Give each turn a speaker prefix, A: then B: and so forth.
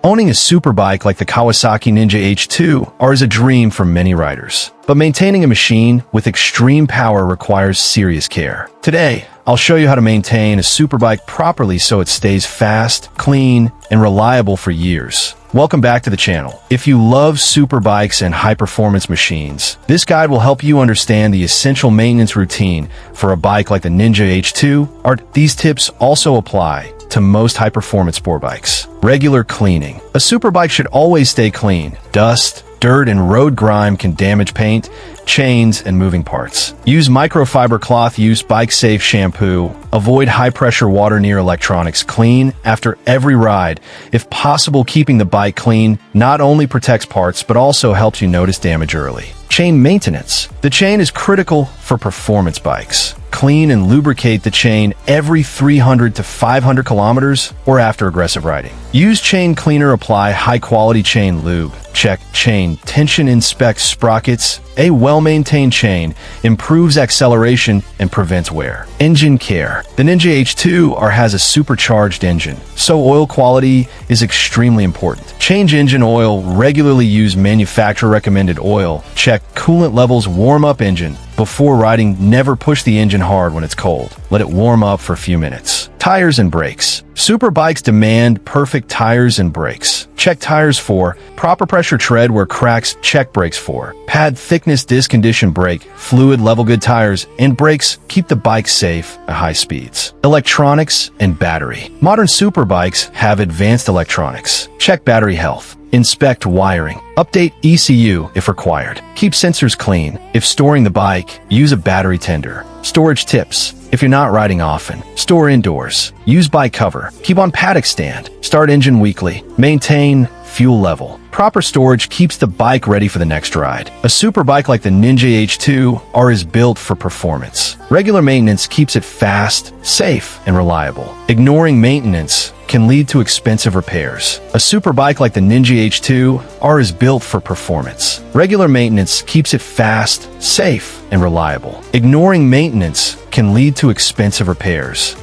A: Owning a superbike like the Kawasaki Ninja H2R is a dream for many riders. But maintaining a machine with extreme power requires serious care. Today, I'll show you how to maintain a superbike properly so it stays fast, clean, and reliable for years. Welcome back to the channel. If you love superbikes and high-performance machines, this guide will help you understand the essential maintenance routine for a bike like the Ninja H2R. These tips also apply to most high-performance sport bikes. Regular cleaning. A superbike should always stay clean. Dust, dirt, and road grime can damage paint, chains, and moving parts. Use microfiber cloth. Use bike-safe shampoo. Avoid high-pressure water near electronics. Clean after every ride. If possible, keeping the bike clean not only protects parts but also helps you notice damage early. Chain maintenance. The chain is critical for performance bikes. Clean and lubricate the chain every 300 to 500 kilometers or after aggressive riding. Use chain cleaner. Apply high-quality chain lube. Check chain tension. Inspect sprockets. A well-maintained chain improves acceleration and prevents wear. Engine care. The Ninja H2R has a supercharged engine, so oil quality is extremely important. Change engine oil regularly. Use manufacturer-recommended oil. Check coolant levels. Warm up engine before riding. Never push the engine hard when it's cold. Let it warm up for a few minutes. Tires and brakes. Superbikes demand perfect tires and brakes. Check tires for proper pressure. Tread where cracks. Check brakes for pad thickness. Disc condition. Brake fluid level. Good tires and brakes keep the bike safe at high speeds. Electronics and battery. Modern superbikes have advanced electronics. Check battery health. Inspect wiring. Update ECU if required. Keep sensors clean. If storing the bike, use a battery tender. Storage tips. If you're not riding often, store indoors. Use bike cover. Keep on paddock stand. Start engine weekly. Maintain fuel level. Proper storage keeps the bike ready for the next ride. A superbike like the Ninja H2R is built for performance. Regular maintenance keeps it fast, safe, and reliable. Ignoring maintenance can lead to expensive repairs. A superbike like the Ninja H2R is built for performance. Regular maintenance keeps it fast, safe, and reliable. Ignoring maintenance can lead to expensive repairs.